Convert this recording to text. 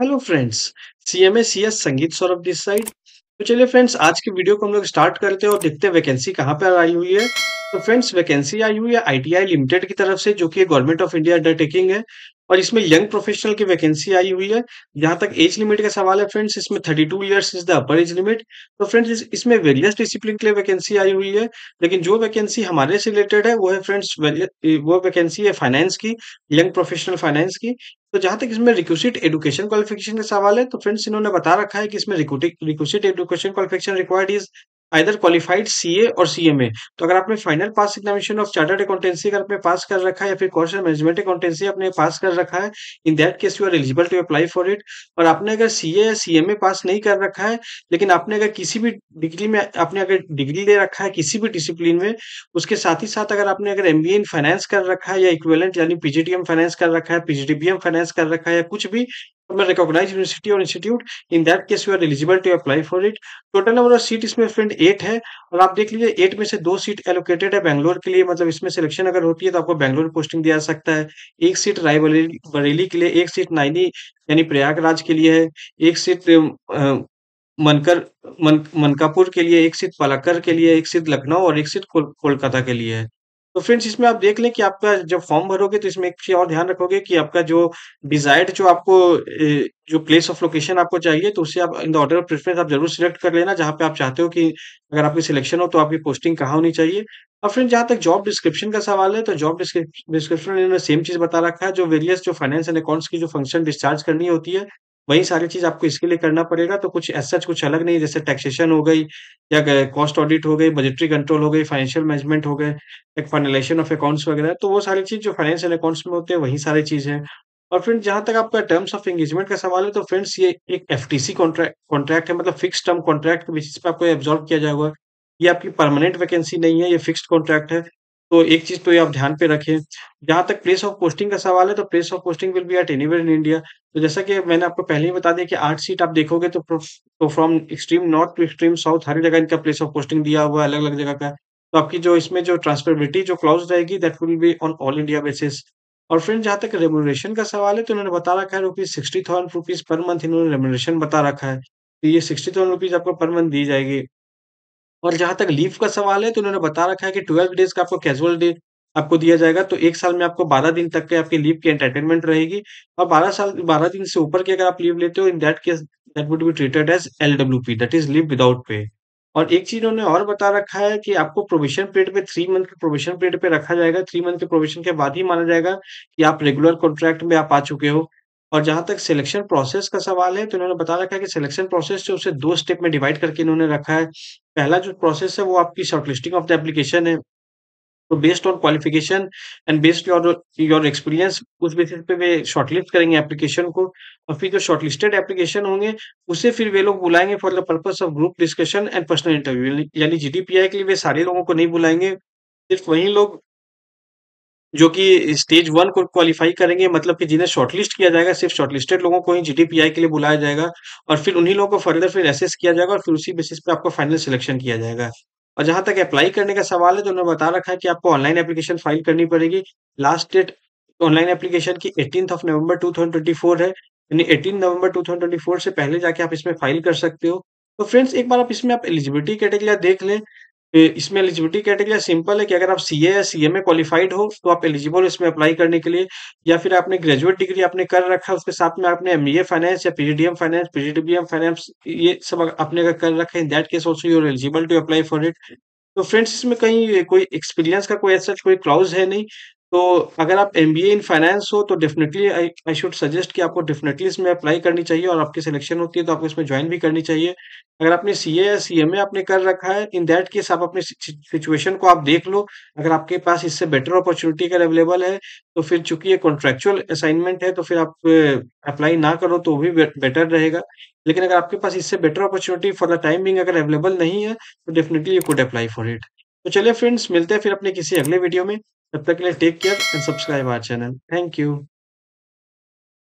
Hello friends. CMA CS संगीत Saurabh this side. तो चलिए फ्रेंड्स, आज की वीडियो को हम लोग स्टार्ट करते हैं और देखते हैं वैकेंसी कहाँ पर आई हुई है। तो फ्रेंड्स, वैकेंसी आई हुई है आईटीआई लिमिटेड की तरफ से, जो कि गवर्नमेंट ऑफ इंडिया अंडरटेकिंग है। और इसमें यंग प्रोफेशनल की वैकेंसी आई हुई है। जहां तक एज लिमिट का सवाल है फ्रेंड्स, इसमें 32 years is the upper age limit. तो फ्रेंड्स, इसमें वेरियस डिसिप्लिन के लिए वैकेंसी आई हुई है। लेकिन जो वैकेंसी हमारे से रिलेटेड है वो है फ्रेंड्स, वो वैकेंसी है फाइनेंस की, यंग प्रोफेशनल फाइनेंस की। तो जहाँ तक इसमें रिक्विजिट एजुकेशन क्वालिफिकेशन का सवाल है, तो फ्रेंड्स इन्होंने बता रखा है कि इसमें requisite education qualification required is either qualified CA और सीएमए। तो अगर आपने final pass examination of chartered accountancy अगर आपने पास कर रखा है, या फिर कोर्स मैनेजमेंट अकाउंटेंसी आपने पास कर रखा है, in that case you are eligible to apply for it. और आपने अगर सीए या सीएमए पास नहीं कर रखा है, लेकिन आपने अगर किसी भी डिग्री में आपने अगर डिग्री ले रखा है किसी भी डिसिप्लिन में, उसके साथ ही साथ अगर एमबीए इन फाइनेंस कर रखा है, या इक्विवेलेंट यानी पीजीडीएम फाइनेंस कर रखा है, पीजीडीबीएम फाइनेंस कर रखा है, या कुछ भी रिकॉग्नाइज्ड यूनिवर्सिटी और institute, in that case you are eligible to apply for it. Total number of seat इसमें फ्रेंड 8 है। और आप देख लीजिए 8 में से 2 सीट एलोकेटेड है बैंगलोर के लिए, मतलब इसमें सिलेक्शन अगर होती है तो आपको बैंगलोर पोस्टिंग दिया जा सकता है। एक सीट रायबरेली बरेली के लिए, एक सीट नाइनी यानी प्रयागराज के लिए है, एक सीट मनकर मनकापुर के लिए, एक सीट पलक्कड़ के लिए, एक सीट लखनऊ और एक सीट कोलकाता के लिए है। तो फ्रेंड्स, इसमें आप देख लें कि आपका जब फॉर्म भरोगे तो इसमें एक चीज़ और ध्यान रखोगे कि आपका जो डिजायर्ड जो आपको जो प्लेस ऑफ लोकेशन आपको चाहिए, तो उससे आप in the order of preference आप जरूर सिलेक्ट कर लेना, जहाँ पे आप चाहते हो कि अगर आपकी सिलेक्शन हो तो आपकी पोस्टिंग कहाँ होनी चाहिए। और फ्रेंड, जहाँ तक जॉब डिस्क्रिप्शन का सवाल है, तो जॉब डिस्क्रिप्शन में इन्होंने सेम चीज बता रखा है, जो वेरियस जो फाइनेंस एंड अकाउंट्स की जो फंक्शन डिस्चार्ज करनी होती है, वही सारी चीज आपको इसके लिए करना पड़ेगा। तो कुछ एज सच कुछ अलग नहीं, जैसे टैक्सेशन हो गई, या कॉस्ट ऑडिट हो गई, बजटरी कंट्रोल हो गई, फाइनेंशियल मैनेजमेंट हो गए, एक फाइनलाइजेशन ऑफ अकाउंट्स वगैरह, तो वो सारी चीज जो फाइनेंस एंड अकाउंट्स में होते हैं वही सारी चीज है। और फ्रेंड, जहां तक आपका टर्म्स ऑफ एंगेजमेंट का सवाल है, तो फ्रेंड्स ये एक एफटीसी कॉन्ट्रैक्ट कॉन्ट्रैक्ट है, मतलब फिक्स टर्म कॉन्ट्रैक्ट के बेसिस पे आपको एब्जॉर्ब किया जाएगा। ये आपकी परमानेंट वैकेंसी नहीं है, ये फिक्स्ड कॉन्ट्रैक्ट है। तो एक चीज तो ये आप ध्यान पे रखें। जहां तक प्लेस ऑफ पोस्टिंग का सवाल है, तो place of posting will be at anywhere in India. तो जैसा कि मैंने आपको पहले ही बता दिया कि 8 सीट आप देखोगे, तो from extreme north to extreme south हर जगह इनका प्लेस ऑफ पोस्टिंग दिया हुआ है, अलग अलग जगह का। तो आपकी जो इसमें जो ट्रांसफरेबिलिटी जो क्लॉज रहेगी, that will be on all India basis. और फ्रेंड, जहाँ तक रेम्यूनरेशन का सवाल है, तो उन्होंने बता रखा है ₹60,000 पर मंथ इन्होंने रेम्यूनरेशन बता रखा है। तो ये ₹60,000 आपको पर मंथ दी जाएगी। और जहाँ तक लीव का सवाल है, तो उन्होंने बता रखा है कि 12 डेज़ का आपको कैज़ुअल डे आपको दिया जाएगा। तो 1 साल में आपको 12 दिन तक के आपकी लीव की एंटाइटलमेंट रहेगी। और 12 दिन से ऊपर की अगर आप लीव लेते हो, in that case that would be treated as LWP, that is leave without pay. और एक चीज़ उन्होंने और बता रखा है कि आपको प्रोबेशन पीरियड पे 3 मंथ के प्रोबेशन पीरियड पे रखा जाएगा। 3 मंथ के प्रोबेशन के बाद ही माना जाएगा कि आप रेगुलर कॉन्ट्रैक्ट में आप आ चुके हो। और जहाँ तक सिलेक्शन प्रोसेस का सवाल है, तो उन्होंने बता रखा है कि सिलेक्शन प्रोसेस जो उसे 2 स्टेप में डिवाइड करके इन्होंने रखा है। पहला जो प्रोसेस है वो आपकी शॉर्टलिस्टिंग ऑफ द एप्लीकेशन है। तो based on qualification and based your your experience, उस बेसिस पे वे शॉर्टलिस्ट करेंगे एप्लीकेशन को। और फिर जो शॉर्टलिस्टेड एप्लीकेशन होंगे, उसे फिर वे लोग बुलाएंगे for the purpose of group discussion and personal interview. यानी जीडीपीआई के लिए वे सारे लोगों को नहीं बुलाएंगे, सिर्फ वही लोग जो कि स्टेज 1 को क्वालीफाई करेंगे, मतलब कि जिन्हें शॉर्टलिस्ट किया जाएगा, सिर्फ शॉर्टलिस्टेड लोगों को ही जीडीपीआई के लिए बुलाया जाएगा। और फिर उन्हीं लोगों को फर्दर फिर असेस किया जाएगा, और फिर उसी बेसिस पे आपको फाइनल सिलेक्शन किया जाएगा। और जहाँ तक अप्लाई करने का सवाल है, तो उन्होंने बता रखा है कि आपको ऑनलाइन एप्लीकेशन फाइल करनी पड़ेगी। लास्ट डेट ऑनलाइन एप्लीकेशन की 18th ऑफ नवंबर 2024 है, यानी 18 नवंबर 2024 से पहले जाके आप इसमें फाइल कर सकते हो। तो फ्रेंड्स, एक बार आप इसमें आप एलिजिबिलिटी क्राइटेरिया देख लें। इसमें एलिजिबिलिटी क्राइटेरिया सिंपल है कि अगर आप सीए या सीएमए क्वालिफाइड हो तो आप एलिजिबल हो इसमें अप्लाई करने के लिए। या फिर आपने ग्रेजुएट डिग्री आपने कर रखा है, उसके साथ में आपने एमबीए फाइनेंस या पीजीडीएम फाइनेंस, पीजीडीबीएम फाइनेंस, ये सब आपने अगर कर रखा है, in that case also you are eligible to apply for it. तो फ्रेंड्स, इसमें कहीं कोई एक्सपीरियंस का कोई ऐसा कोई क्लॉज है नहीं। तो अगर आप एमबीए इन फाइनेंस हो, तो definitely I I should suggest कि आपको डेफिनेटली इसमें अप्लाई करनी चाहिए, और आपकी सिलेक्शन होती है तो आपको इसमें ज्वाइन भी करनी चाहिए। अगर आपने सीए या सीएमए आपने कर रखा है, इन दैट केस आप अपनी सिचुएशन को आप देख लो। अगर आपके पास इससे बेटर अपॉर्चुनिटी अगर अवेलेबल है, तो फिर चूंकि ये कॉन्ट्रेक्चुअल असाइनमेंट है, तो फिर आप अप्लाई ना करो तो भी बेटर रहेगा। लेकिन अगर आपके पास इससे better opportunity for the time being अगर अवेलेबल नहीं है, तो definitely you could apply for it. तो चलिए फ्रेंड्स, मिलते हैं फिर अपने किसी अगले वीडियो में। तब तक के लिए take care and subscribe our channel. Thank you.